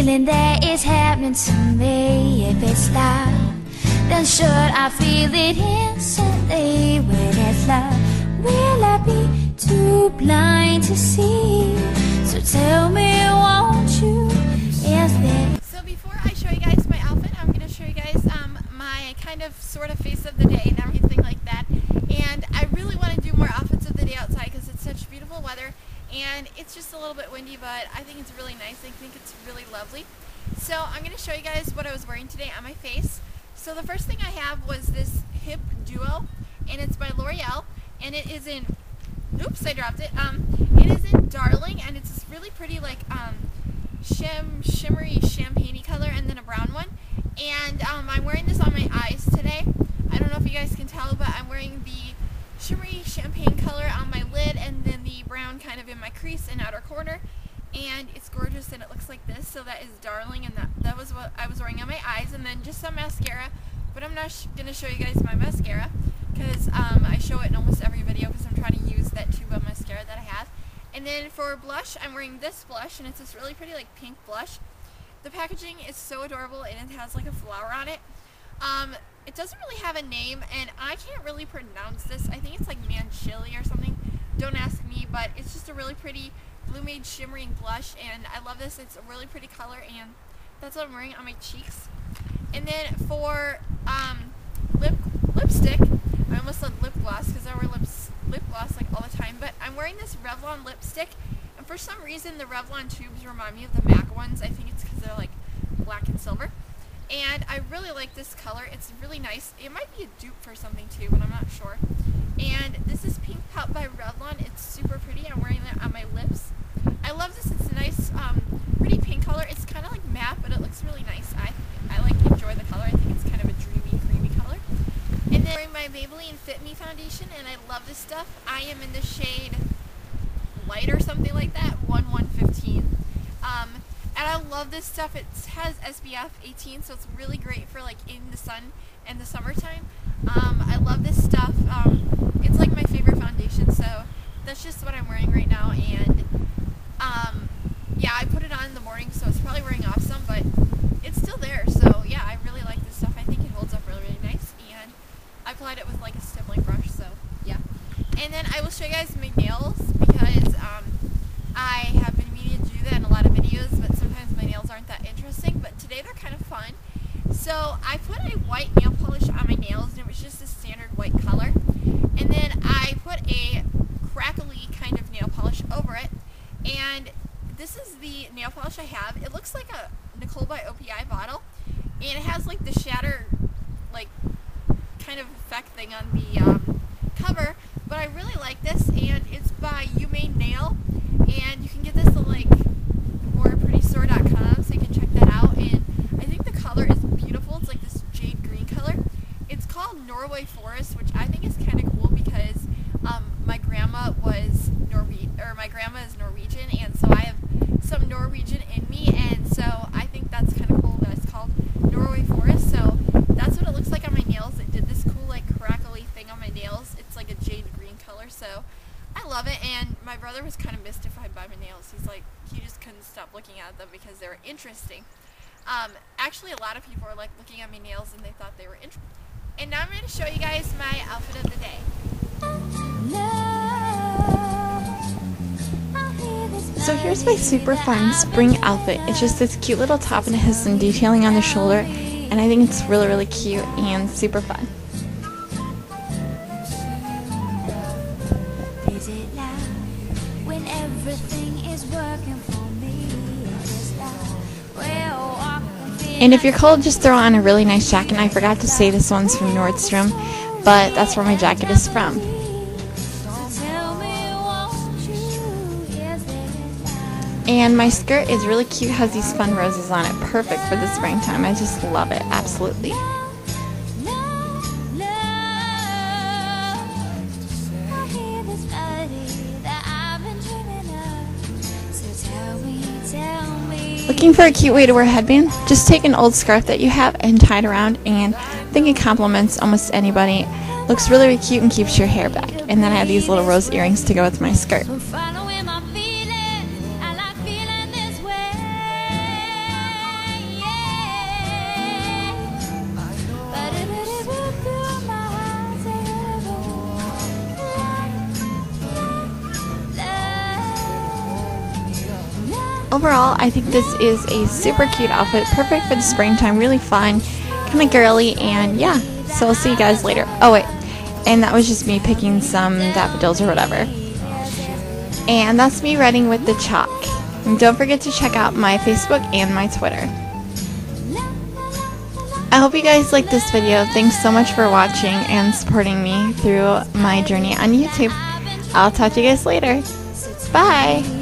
feeling that is happening to me. If it's love, then should I feel it instantly? When it's love, will I be too blind to see? So tell me, won't you, is there? So before I show you guys my outfit, I'm going to show you guys my kind of sort of face of the day and everything like that. And I really want to do more outfits of the day outside because it's such beautiful weather. And it's just a little bit windy, but I think it's really nice. I think it's really lovely. So I'm going to show you guys what I was wearing today on my face. So the first thing I have was this hip duo, and it's by L'Oreal, and it is in, oops, I dropped it. It is in Darling, and it's this really pretty like shimmery champagne-y color, and then a brown one. And I'm wearing this on my eyes today. I don't know if you guys can tell, but I'm wearing the shimmery champagne color on my lid, and then the brown kind of in my crease and outer corner. And it's gorgeous, and it looks like this. So that is Darling, and that was what I was wearing on my eyes. And then just some mascara, but I'm not going to show you guys my mascara because I show it in almost every video because I'm trying to use that tube of mascara that I have. And then for blush, I'm wearing this blush, and it's this really pretty like pink blush. The packaging is so adorable, and it has like a flower on it. It doesn't really have a name, and I can't really pronounce this. I think it's like Manchili or something. Don't ask me, but it's just a really pretty Blue Made shimmering blush, and I love this. It's a really pretty color, and that's what I'm wearing on my cheeks. And then for lipstick, I almost said lip gloss because I wear lip gloss like all the time, but I'm wearing this Revlon lipstick, and for some reason the Revlon tubes remind me of the MAC ones. I think it's because they're like black and silver, and I really like this color. It's really nice. It might be a dupe for something too, but I'm not sure. And this is Pink Pop by Revlon. It's super pretty. I'm wearing that on my lips. I love this. It's a nice, pretty pink color. It's kind of like matte, but it looks really nice. I like enjoy the color. I think it's kind of a dreamy, creamy color. And then I'm wearing my Maybelline Fit Me foundation, and I love this stuff. I am in the shade Light or something like that, 115. And I love this stuff. It has SPF 18, so it's really great for like in the sun and the summertime. I love this stuff. It's like my favorite foundation, so that's just what I'm wearing right now. And yeah, I put it on in the morning, so it's probably wearing off some, but it's still there. So yeah, I really like this stuff. I think it holds up really, really nice, and I applied it with like a stippling brush, so yeah. And then I will show you guys my nails because I have been meaning to do that in a lot of videos, but sometimes my nails aren't that interesting, but today they're kind of fun. So I put a white nail polish on my nails, and it was just a standard white color. And then I put a crackly kind of nail polish over it. And this is the nail polish I have. It looks like a Nicole by OPI bottle. And it has like the shatter, like, kind of effect thing on the cover. But I really like this, and it's by You Made Nail. And you can get this at like morepretystore.com, so you can check that out. And I think the color is beautiful. It's like this jade green color. It's called Norway Forest, which I think is kind of cool because my grandma is Norwegian, and so I have some Norwegian in me, and so I think that's kind of cool that it's called Norway Forest. So that's what it looks like on my nails. It did this cool like crackly thing on my nails. It's like a jade green color, so I love it. And my brother was kind of mystified by my nails. He's like, he just couldn't stop looking at them because they were interesting. Actually, a lot of people were like looking at my nails, and they thought they were interesting. And now I'm going to show you guys my outfit of the day. So here's my super fun spring outfit. It's just this cute little top, and it has some detailing on the shoulder, and I think it's really, really cute and super fun. Is it love when everything is working for me? Is it love? Well, And if you're cold, just throw on a really nice jacket. And I forgot to say this one's from Nordstrom, but that's where my jacket is from. And my skirt is really cute, has these fun roses on it, perfect for the springtime. I just love it, absolutely. Looking for a cute way to wear a headband? Just take an old scarf that you have and tie it around, and I think it compliments almost anybody. Looks really, really cute and keeps your hair back. And then I have these little rose earrings to go with my skirt. overall, I think this is a super cute outfit, perfect for the springtime, really fun, kind of girly, and yeah, so I'll see you guys later. Oh wait, and that was just me picking some daffodils or whatever. And that's me writing with the chalk. And don't forget to check out my Facebook and my Twitter. I hope you guys liked this video. Thanks so much for watching and supporting me through my journey on YouTube. I'll talk to you guys later. Bye!